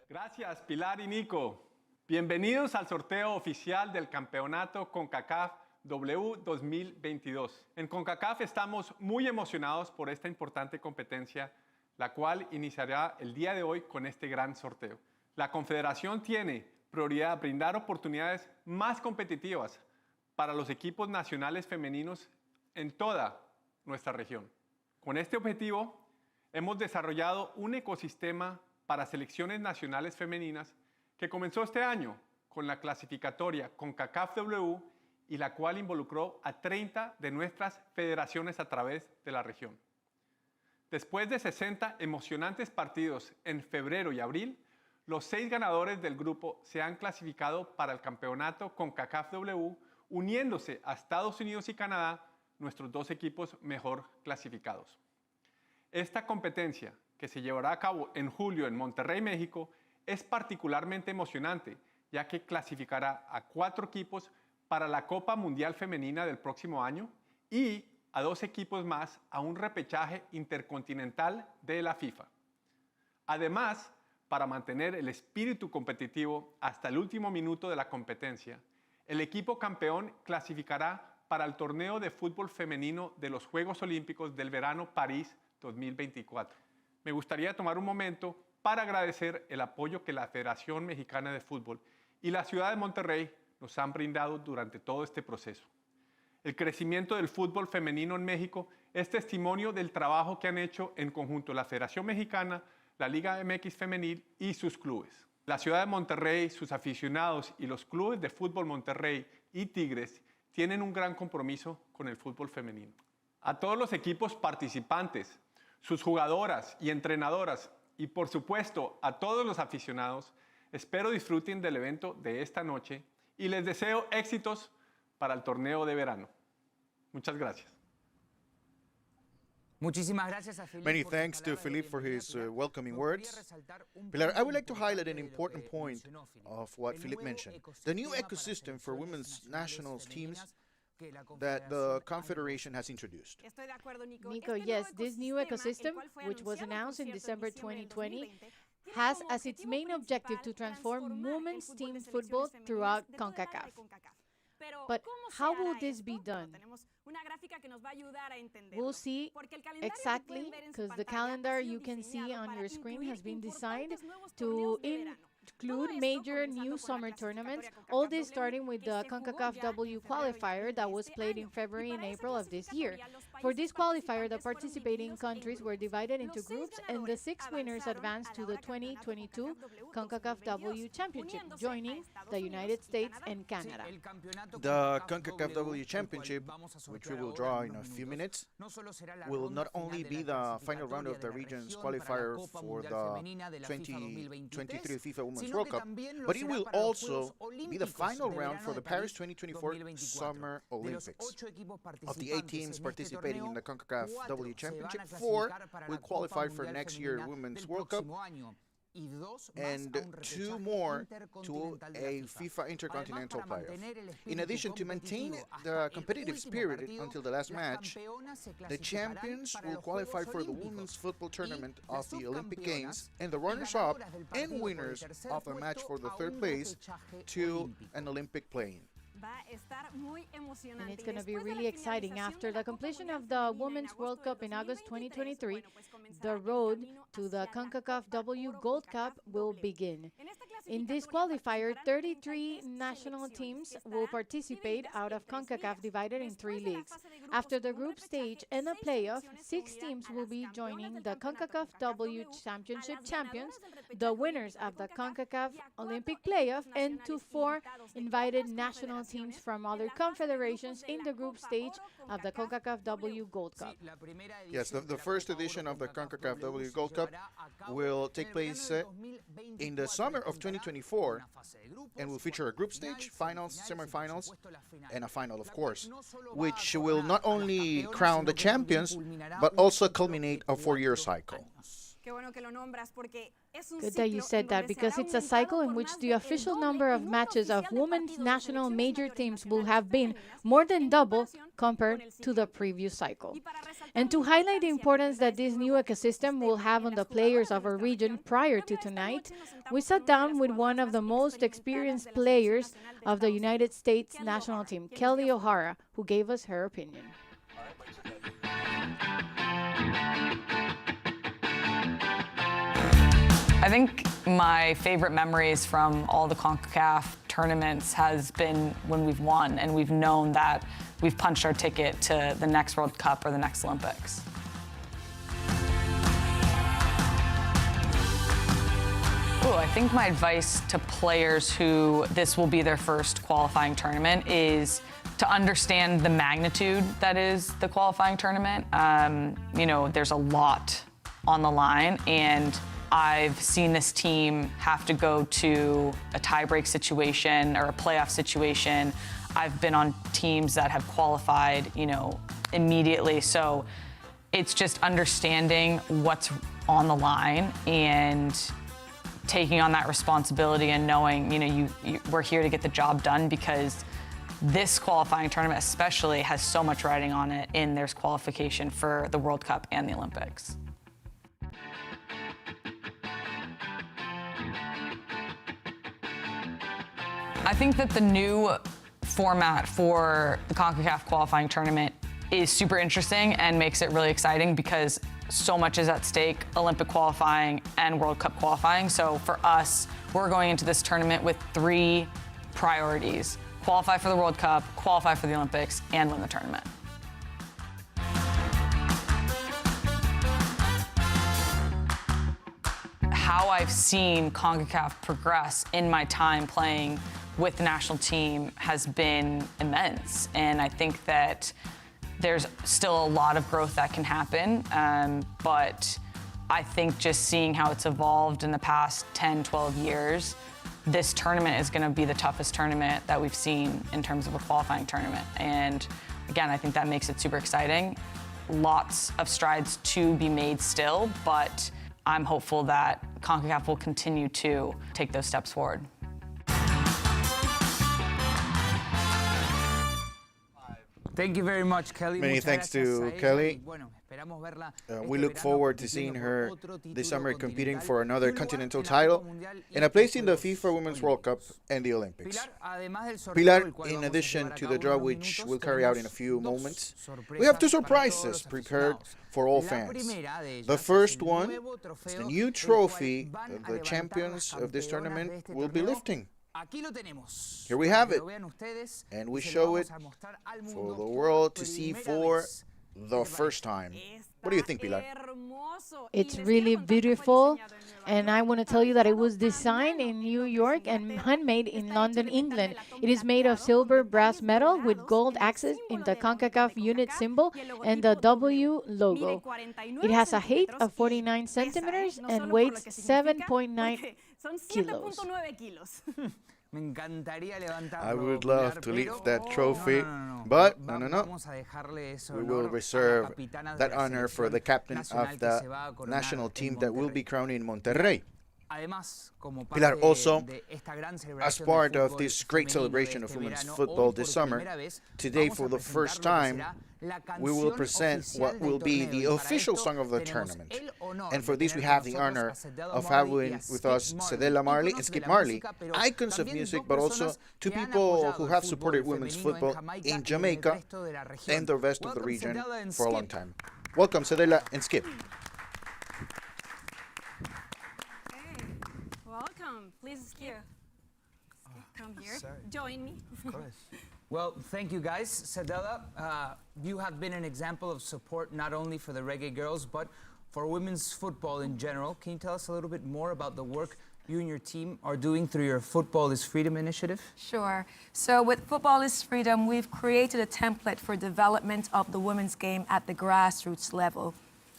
Gracias, Pilar y Nico. Bienvenidos al sorteo oficial del Campeonato CONCACAF W 2022. En CONCACAF estamos muy emocionados por esta importante competencia, la cual iniciará el día de hoy con este gran sorteo. La Confederación tiene prioridad brindar oportunidades más competitivas para los equipos nacionales femeninos en toda nuestra región. Con este objetivo, hemos desarrollado un ecosistema para selecciones nacionales femeninas que comenzó este año con la clasificatoria CONCACAF W y la cual involucró a 30 de nuestras federaciones a través de la región. Después de 60 emocionantes partidos en febrero y abril, los 6 ganadores del grupo se han clasificado para el campeonato CONCACAF W, uniéndose a Estados Unidos y Canadá, nuestros 2 equipos mejor clasificados. Esta competencia, que se llevará a cabo en julio en Monterrey, México, es particularmente emocionante, ya que clasificará a 4 equipos para la Copa Mundial Femenina del próximo año y a 2 equipos más a un repechaje intercontinental de la FIFA. Además, para mantener el espíritu competitivo hasta el último minuto de la competencia, el equipo campeón clasificará para el torneo de fútbol femenino de los Juegos Olímpicos del Verano París 2024. Me gustaría tomar un momento para agradecer el apoyo que la Federación Mexicana de Fútbol y la ciudad de Monterrey nos han brindado durante todo este proceso. El crecimiento del fútbol femenino en México es testimonio del trabajo que han hecho en conjunto la Federación Mexicana, la Liga MX Femenil y sus clubes. La ciudad de Monterrey, sus aficionados y los clubes de fútbol Monterrey y Tigres tienen un gran compromiso con el fútbol femenino. A todos los equipos participantes, sus jugadoras y entrenadoras y por supuesto a todos los aficionados, espero disfruten del evento de esta noche y les deseo éxitos para el torneo de verano. Muchas gracias. Many thanks to Philippe for his welcoming words. Pilar, I would like to highlight an important point of what Philippe mentioned. The new ecosystem for women's national teams that the Confederation has introduced. Nico, yes, this new ecosystem, which was announced in December 2020, has as its main objective to transform women's team football throughout CONCACAF. But how will this be done? We'll see exactly, because the calendar you can see on your screen has been designed to include major new summer tournaments, all this starting with the CONCACAF W qualifier that was played in February and April of this year. For this qualifier, the participating countries were divided into groups, and the 6 winners advanced to the 2022 CONCACAF W Championship, joining the United States and Canada. The CONCACAF W Championship, which we will draw in a few minutes, will not only be the final round of the region's qualifier for the 2023 FIFA Women's World Cup, but it will also be the final round for the Paris 2024 Summer Olympics. Of the 8 teams participating in the CONCACAF W Championship, 4 will qualify for next year's Women's World Cup, and 2 more to a FIFA Intercontinental playoff. In addition, to maintain the competitive spirit until the last match, the champions will qualify for the Women's Football Tournament of the Olympic Games, and the runners-up and winners of a match for the 3rd place to an Olympic play-in. And it's going to be really exciting. After the completion of the Women's World Cup in August 2023, the road to the Concacaf W Gold Cup will begin. In this qualifier, 33 national teams will participate out of CONCACAF divided in 3 leagues. After the group stage and the playoff, 6 teams will be joining the CONCACAF W Championship champions, the winners of the CONCACAF Olympic playoff, and 4 invited national teams from other confederations in the group stage of the CONCACAF W Gold Cup. Yes, the first edition of the CONCACAF W Gold Cup will take place in the summer of 2024 and will feature a group stage, finals, semifinals, and a final, of course, which will not only crown the champions, but also culminate a 4-year cycle. Good that you said that, because it's a cycle in which the official number of matches of women's national major teams will have been more than double compared to the previous cycle. And to highlight the importance that this new ecosystem will have on the players of our region prior to tonight, we sat down with one of the most experienced players of the United States national team, Kelly O'Hara, who gave us her opinion. I think my favorite memories from all the CONCACAF tournaments has been when we've won and we've known that we've punched our ticket to the next World Cup or the next Olympics. I think my advice to players who this will be their first qualifying tournament is to understand the magnitude that is the qualifying tournament. You know, there's a lot on the line, and I've seen this team have to go to a tie-break situation or a playoff situation. I've been on teams that have qualified, you know, immediately. So it's just understanding what's on the line and taking on that responsibility and knowing, you know, we're here to get the job done, because this qualifying tournament especially has so much riding on it, and there's qualification for the World Cup and the Olympics. I think that the new format for the CONCACAF qualifying tournament is super interesting and makes it really exciting, because so much is at stake: Olympic qualifying and World Cup qualifying. So for us, we're going into this tournament with 3 priorities: qualify for the World Cup, qualify for the Olympics, and win the tournament. How I've seen CONCACAF progress in my time playing with the national team has been immense. And I think that there's still a lot of growth that can happen. But I think just seeing how it's evolved in the past 10, 12 years, this tournament is gonna be the toughest tournament that we've seen in terms of a qualifying tournament. And again, I think that makes it super exciting. Lots of strides to be made still, but I'm hopeful that CONCACAF will continue to take those steps forward. Thank you very much, Kelly. Many thanks to Kelly. We look forward to seeing her this summer competing for another continental title and a place in the FIFA Women's World Cup and the Olympics. Pilar, in addition to the draw which we'll carry out in a few moments, we have 2 surprises prepared for all fans. The first one is the new trophy that the champions of this tournament will be lifting. Here we have it, and we show it for the world to see for the first time. What do you think, Pilar? It's really beautiful, and I want to tell you that it was designed in New York and handmade in London, England. It is made of silver brass metal with gold accents in the CONCACAF unit symbol and the W logo. It has a height of 49 centimeters and weighs 7.9 kilos. I would love to lift that trophy, but no. We will reserve that honor for the captain of the national team that will be crowned in Monterrey. Pilar, also, as part of this great celebration of women's football this summer, today for the first time, we will present what will be the official song of the tournament. And for this, we have the honor of having with us Cedella Marley and Skip Marley, icons of music, but also two people who have supported women's football in Jamaica and the rest of the region for a long time. Welcome, Cedella and Skip. Hey, welcome. Please, Skip. Come here. Join me. Of course. Well, thank you guys. Cedella, you have been an example of support not only for the Reggae Girls, but for women's football in general. Can you tell us a little bit more about the work you and your team are doing through your Football is Freedom initiative? Sure. So with Football is Freedom, we've created a template for development of the women's game at the grassroots level,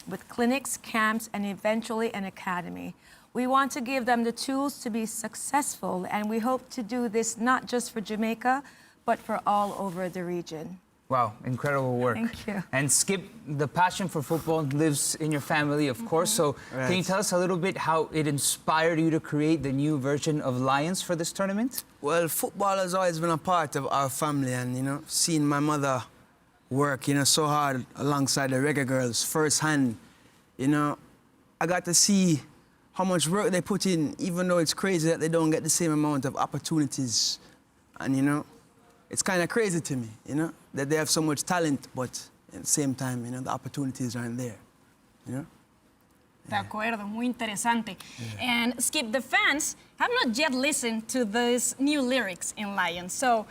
with clinics, camps, and eventually an academy. We want to give them the tools to be successful, and we hope to do this not just for Jamaica, but for all over the region. Wow, incredible work. Thank you. And Skip, the passion for football lives in your family, of course. So can you tell us a little bit how it inspired you to create the new version of Lions for this tournament? Well, football has always been a part of our family, and, seeing my mother work, so hard alongside the Reggae Girls firsthand, I got to see how much work they put in, even though it's crazy that they don't get the same amount of opportunities. And, it's kind of crazy to me, that they have so much talent, but at the same time, the opportunities aren't there, De acuerdo, muy interesante. And Skip, the fans have not yet listened to these new lyrics in Lions. So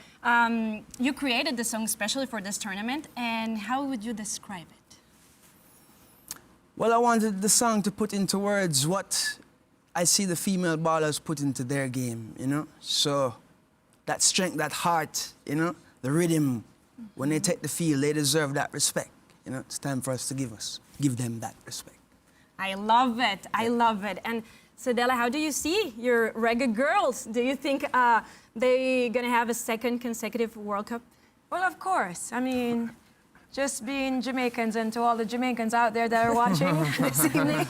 you created the song especially for this tournament, and how would you describe it? Well, I wanted the song to put into words what I see the female ballers put into their game, So that strength, that heart, the rhythm, when they take the field, they deserve that respect. It's time for us to give them that respect. I love it. I love it. And Cedella, how do you see your Reggae Girls? Do you think they're going to have a second consecutive World Cup? Well, of course. I mean, just being Jamaicans, and to all the Jamaicans out there that are watching this evening,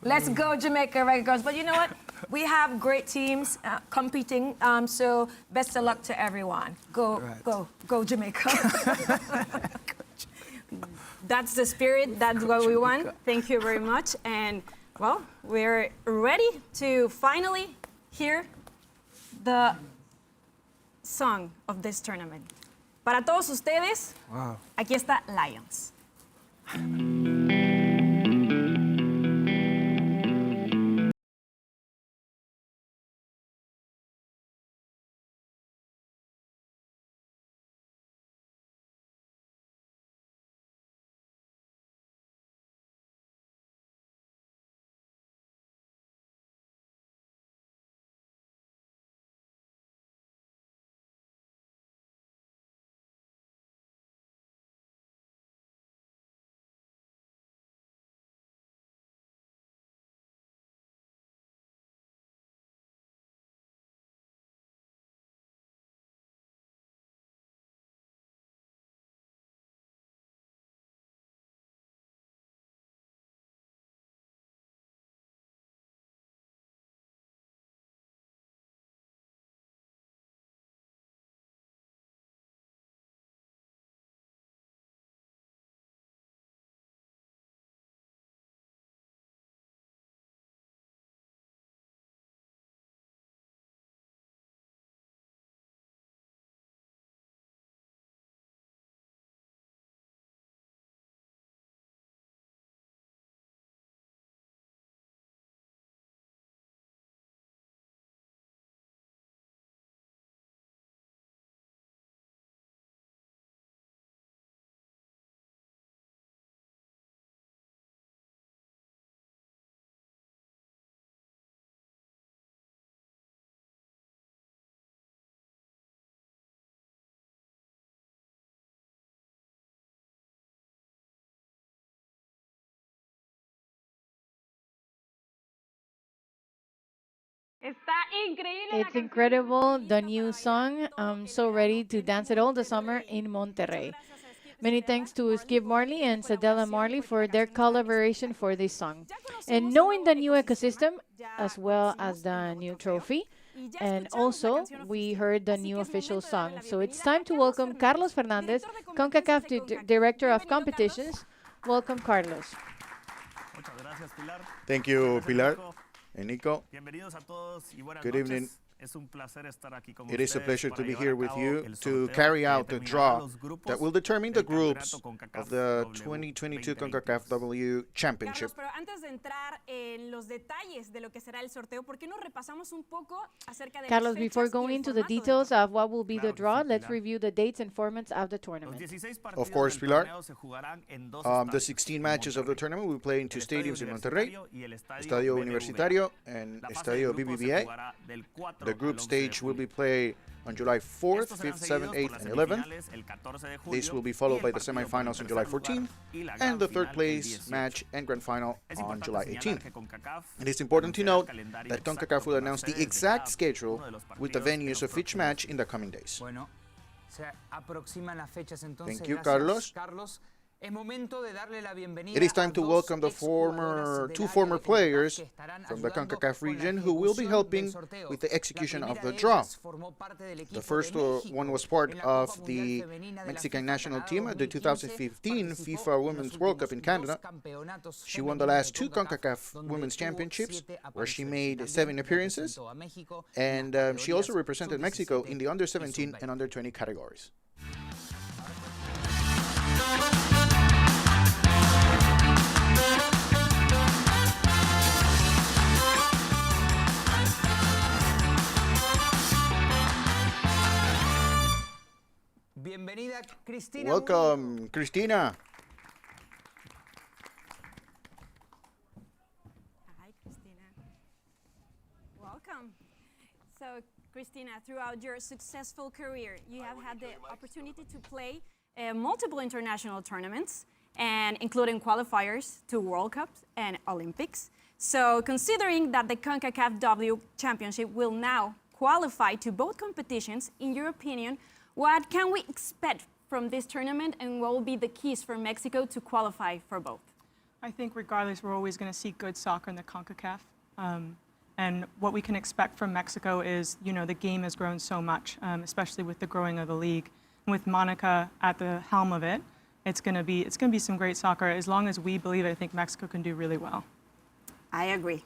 let's go Jamaica Reggae Girls. But you know what? We have great teams competing, so best of luck to everyone. Go Jamaica. That's the spirit, that's what we want. Thank you very much. And, well, we're ready to finally hear the song of this tournament. Para todos ustedes, aquí está Lions. Está increíble. It's incredible, the new song. I'm so ready to dance it all the summer in Monterrey. Many thanks to Skip Marley and Cedella Marley for their collaboration for this song. And knowing the new ecosystem, as well as the new trophy, and also we heard the new official song. So it's time to welcome Carlos Fernandez, Concacaf Director of Competitions. Welcome, Carlos. Thank you, Pilar and Nico. Good evening. It is a pleasure to be here with you to carry out the draw that will determine the groups of the 2022 Concacaf W Championship. Carlos, pero antes de entrar en los detalles de lo que será el sorteo, ¿por qué no repasamos un poco acerca de Carlos, las before fechas y going el into the formato del details torneo? of what will be the draw, let's review the dates and formats of the tournament. Of course, Pilar. The 16 matches of the tournament will play in two stadiums in Monterrey, Estadio Universitario and Estadio BBVA. The group stage will be played on July 4th, 5th, 7th, 8th, and 11th. This will be followed by the semifinals on July 14th and the third place match and grand final on July 18th. It is important to note that Concacaf will announce the exact schedule with the venues of each match in the coming days. Bueno, se aproximan las fechas entonces. Thank you, Gracias, Carlos. Es momento de darle la bienvenida It is time to a welcome the dos exjugadoras two del former área de players Concacaf que estarán from the ayudando CONCACAF con la region who will be ejecución helping del sorteo. with the execution La of the primera de draw. ellas formó parte del equipo The first de México one was part en la Copa of Mundial the Femenina de la Mexican FIFA national Canadá team at the 2015 participó FIFA en los Women's World Cup in últimos Canada. dos campeonatos She won the femeninos last de two CONCACAF donde Women's tuvo Championships, 7 where she apariciones. made También 7 appearances, representó a México and en las she also categorías represented Mexico in the under 17 sub-20. and under 20 categories. Bienvenida, Cristina. Welcome, Cristina. Hi, Cristina. Welcome. So, Cristina, throughout your successful career, you have had the opportunity to play multiple international tournaments, and including qualifiers to World Cups and Olympics. So, considering that the Concacaf W Championship will now qualify to both competitions, in your opinion, what can we expect from this tournament, and what will be the keys for Mexico to qualify for both? I think regardless, we're always going to see good soccer in the CONCACAF. And what we can expect from Mexico is, the game has grown so much, especially with the growing of the league. And with Monica at the helm of it, it's going to be some great soccer. As long as we believe it, I think Mexico can do really well. I agree.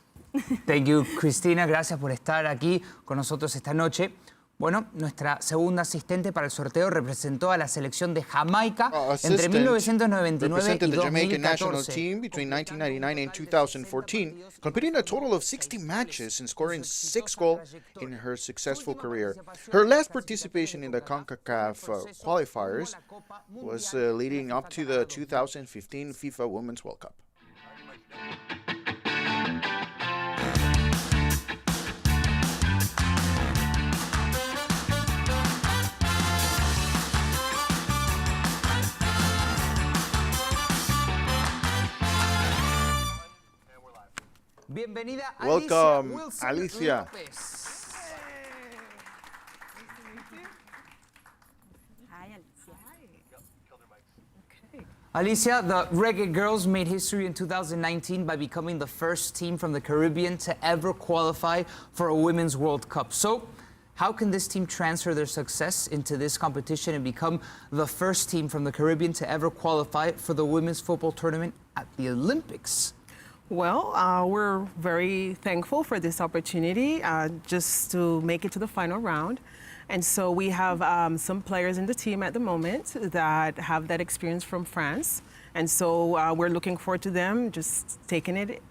Thank you, Cristina. Gracias por estar aquí con nosotros esta noche. Bueno, nuestra segunda asistente para el sorteo representó a la selección de Jamaica entre 1999 represented y the Jamaican national 2014. team between 1999 and 2014, competing a total of 60 matches and scoring 6 goals in her successful career. Her last participation in the CONCACAF qualifiers was leading up to the 2015 FIFA Women's World Cup. Bienvenida, Welcome, Wilson Alicia. López. Hi, Alicia. Alicia, the Reggae Girls made history in 2019 by becoming the first team from the Caribbean to ever qualify for a Women's World Cup. So, how can this team transfer their success into this competition and become the first team from the Caribbean to ever qualify for the women's football tournament at the Olympics? Well, we're very thankful for this opportunity just to make it to the final round. And so we have some players in the team at the moment that have that experience from France. And so we're looking forward to them just taking it,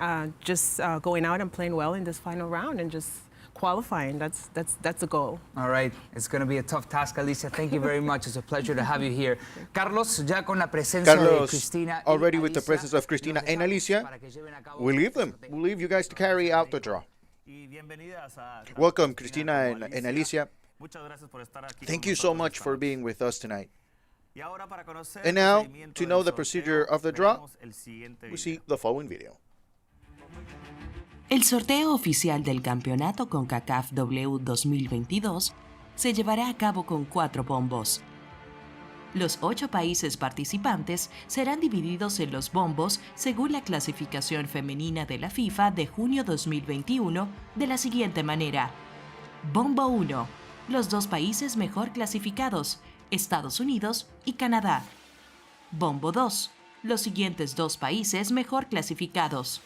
going out and playing well in this final round and just qualifying. That's the goal. All right, it's going to be a tough task, Alicia. Thank you very much. It's a pleasure to have you here. Carlos, ya con la presencia de Cristina y already with the Alicia, presence of Cristina and Alicia, we'll leave them. We'll leave you guys to carry out the draw. Welcome, Cristina and Alicia. Thank you so much for being with us tonight. And now, to know the procedure of the draw, we see the following video. El sorteo oficial del campeonato Concacaf W 2022 se llevará a cabo con 4 bombos. Los 8 países participantes serán divididos en los bombos según la clasificación femenina de la FIFA de junio 2021 de la siguiente manera. Bombo 1. Los 2 países mejor clasificados, Estados Unidos y Canadá. Bombo 2. los siguientes 2 países mejor clasificados.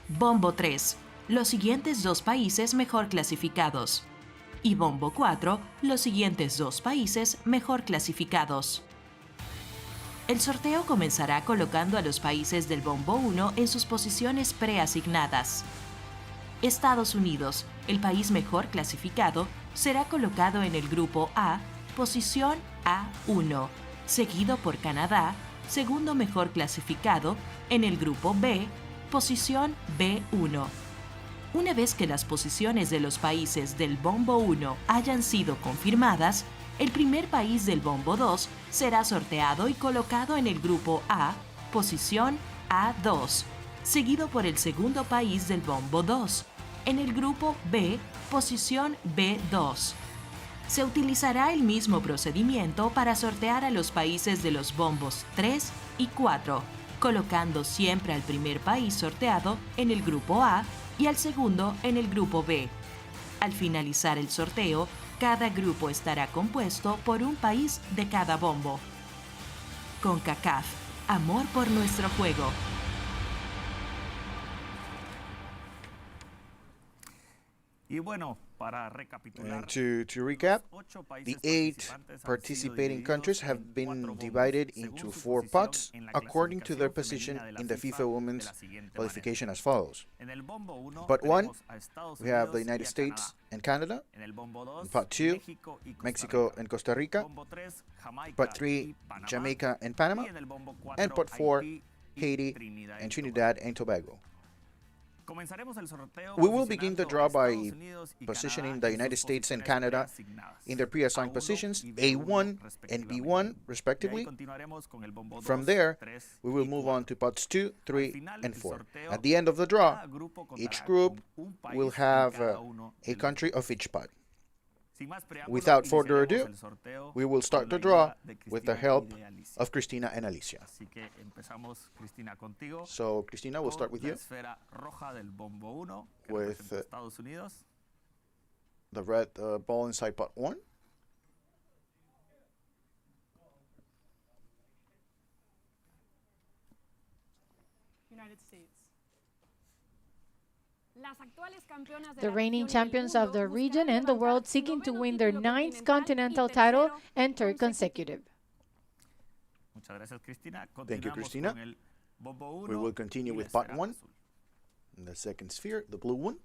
Bombo 3, los siguientes 2 países mejor clasificados. Y Bombo 4, los siguientes 2 países mejor clasificados. El sorteo comenzará colocando a los países del Bombo 1 en sus posiciones preasignadas. Estados Unidos, el país mejor clasificado, será colocado en el grupo A, posición A1, seguido por Canadá, segundo mejor clasificado, en el grupo B, posición B1. Una vez que las posiciones de los países del Bombo 1 hayan sido confirmadas, el primer país del Bombo 2 será sorteado y colocado en el grupo A, posición A2, seguido por el segundo país del Bombo 2, en el grupo B, posición B2. Se utilizará el mismo procedimiento para sortear a los países de los bombos 3 y 4, colocando siempre al primer país sorteado en el grupo A y al segundo en el grupo B. Al finalizar el sorteo, cada grupo estará compuesto por un país de cada bombo. Concacaf, amor por nuestro juego. Y bueno, para recapitular, And to recap, the 8 participating countries have been divided into 4 pots according to their position in the FIFA Women's qualification as follows. Pot 1, we have the United States and Canada. In pot 2, Mexico and Costa Rica. Pot 3, Jamaica and Panama. And pot 4, Haiti and Trinidad and Tobago. We will begin the draw by positioning the United States and Canada in their pre-assigned positions A1 and B1 respectively. From there, we will move on to pots 2, 3, and 4. At the end of the draw, each group will have a country of each pot. Without further ado, we will start the draw with the help of Cristina and Alicia. So, Cristina, we'll start with you. With the red ball inside pot 1. United States. The reigning champions of the region and the world, seeking to win their 9th continental title and third consecutive. Thank you, Cristina. We will continue with pot 1. In the second sphere, the blue one.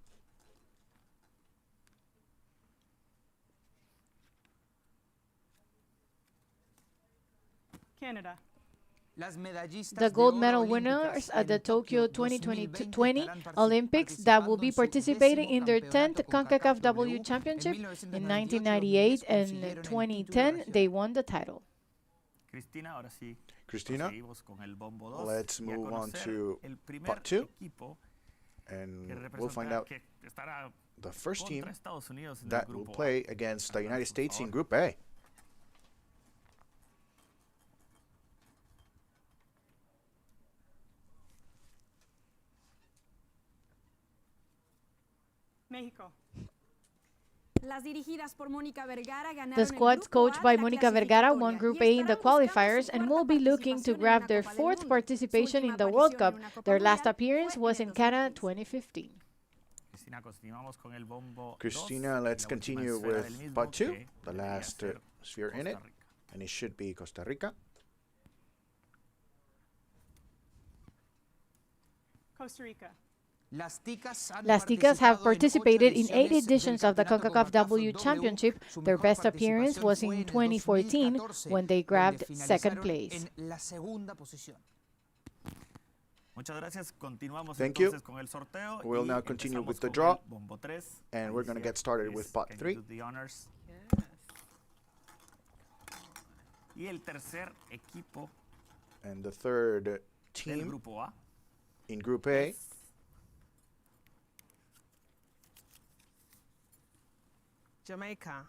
Canada. The gold medal winners at the Tokyo 2020 Olympics that will be participating in their 10th Concacaf W Championship. In 1998 and 2010, they won the title. Cristina, let's move on to pot 2. And we'll find out the first team that will play against the United States in Group A. Mexico. The squads coached by Mónica Vergara won Group A in the qualifiers and will be looking to grab their 4th participation in the World Cup. Their last appearance was in Canada 2015. Cristina, let's continue with pot 2, the last sphere in it, and it should be Costa Rica. Costa Rica. Las Ticas have participated in 8 editions of the Concacaf W Championship. Their best appearance was in 2014 when they grabbed 2nd place. Thank you. We'll now continue with the draw, and we're going to get started with pot 3. And the third team in Group A Jamaica.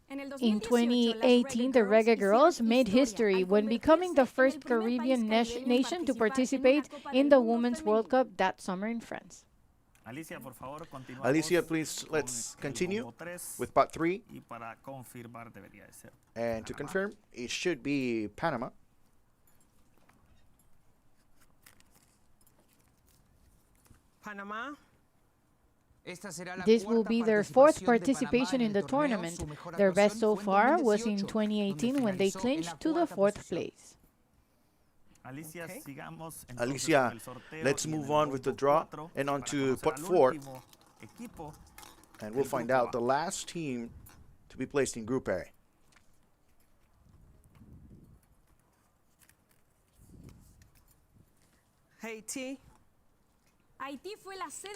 In 2018, the Reggae Girls made history when becoming the first Caribbean nation to participate in the Women's World Cup that summer in France. Alicia, please, let's continue with pot 3. And to confirm, it should be Panama. Panama. This will be their fourth participation in the tournament. Their best so far was in 2018 when they clinched to the fourth place. Alicia, let's move on with the draw and on to pot 4. And we'll find out the last team to be placed in Group A. Haiti.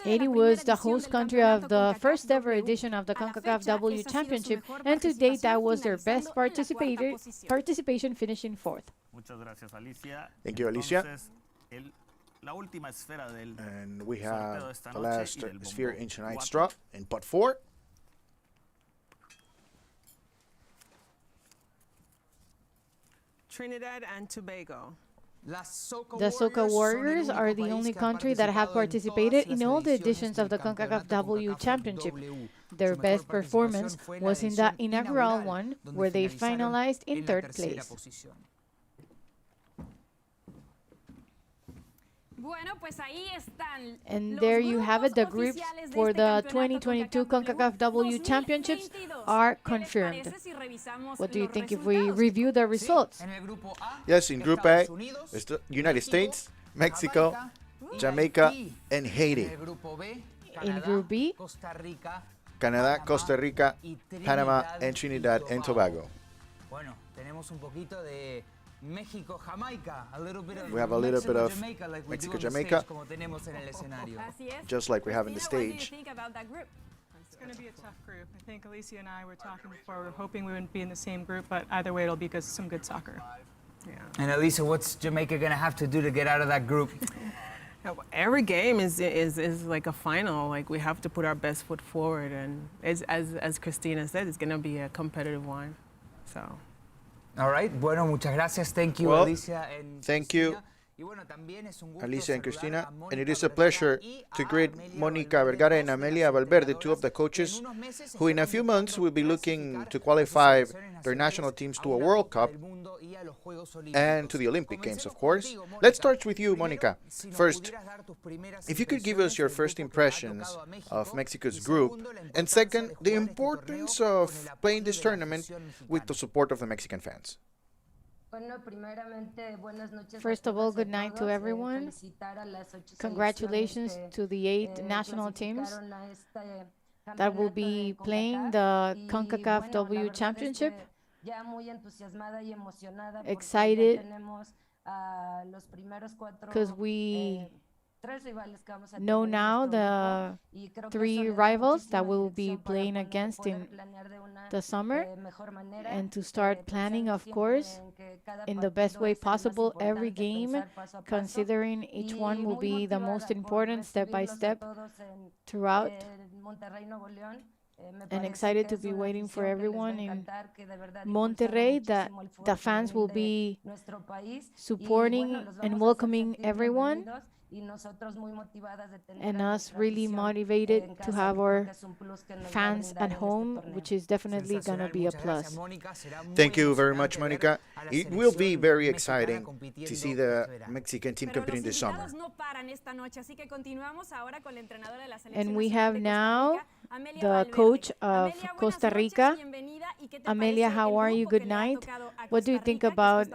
Haiti was the host country of the first ever edition of the Concacaf W Championship, and to date that was their best participation, finishing fourth. Thank you, Alicia. And we have the last sphere in tonight's draw in pot 4. Trinidad and Tobago. The Soca Warriors are the only country that have participated in all the editions of the Concacaf W Championship. Their best performance was in the inaugural one, where they finalized in third place. And there you have it, the groups for the 2022 Concacaf W Championships are confirmed. What do you think if we review the results? Yes, in Group A, it's the United States, Mexico, Jamaica, and Haiti. In Group B, Canada, Costa Rica, Panama, and Trinidad and Tobago. We have a little bit of Mexico, Jamaica, just like we have in the stage. It's going to be a tough group. I think Alicia and I were talking before. We were hoping we wouldn't be in the same group, but either way, it'll be some good soccer. Yeah. And Alicia, what's Jamaica going to have to do to get out of that group? Every game is like a final. Like, we have to put our best foot forward, and as Christina said, it's going to be a competitive one. So. All right. Bueno, muchas gracias. Thank you, Well, Alicia and thank you, Alicia and Christina. And it is a pleasure to greet Mónica Vergara and Amelia Valverde, two of the coaches who in a few months will be looking to qualify their national teams to a World Cup and to the Olympic Games, of course. Let's start with you, Mónica. First, if you could give us your first impressions of Mexico's group, and second, the importance of playing this tournament with the support of the Mexican fans. First of all, good night to everyone. Congratulations to the 8 national teams that will be playing the Concacaf W Championship. Excited because we know now the 3 rivals that we'll be playing against in the summer, and to start planning, of course, in the best way possible every game, considering each one will be the most important step by step throughout. And excited to be waiting for everyone in Monterrey, that the fans will be supporting and welcoming everyone, and us really motivated to have our fans at home, which is definitely going to be a plus. Thank you very much, Mónica. It will be very exciting to see the Mexican team competing this summer. And we have now the coach of Costa Rica. Amelia, how are you? Good night. What do you think about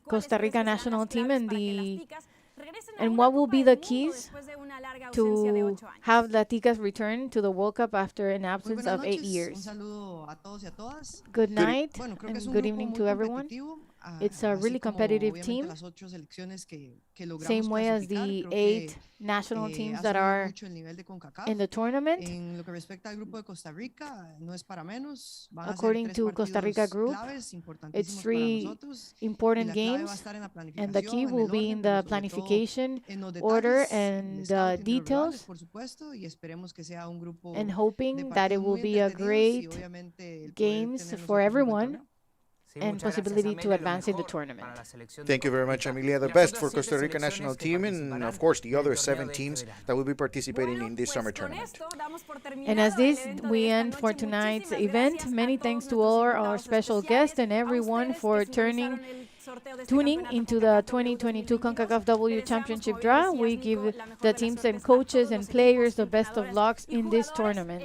Costa Rica national team and what will be the keys to have the Ticas return to the World Cup after an absence of 8 years? Good night and good evening to everyone. It's a really competitive team, same way as the 8 national teams that are in the tournament. According to Costa Rica group, it's 3 important games, and the key will be in the planification order and the details, and hoping that it will be a great games for everyone and possibility to advance in the tournament. Thank you very much, Amelia. The best for Costa Rica national team and, of course, the other 7 teams that will be participating in this summer tournament. And as this, we end for tonight's event. Many thanks to all our special guests and everyone for turning tuning into the 2022 Concacaf W Championship draw. We give the teams and coaches and players the best of lucks in this tournament.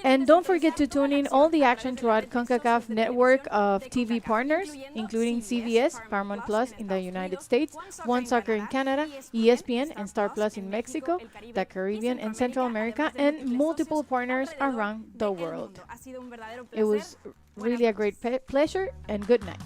And don't forget to tune in all the action throughout CONCACAF network of TV partners, including CBS, Paramount Plus in the United States, One Soccer in Canada, ESPN and Star Plus in Mexico, the Caribbean and Central America, and multiple partners around the world. It was really a great pleasure, and good night.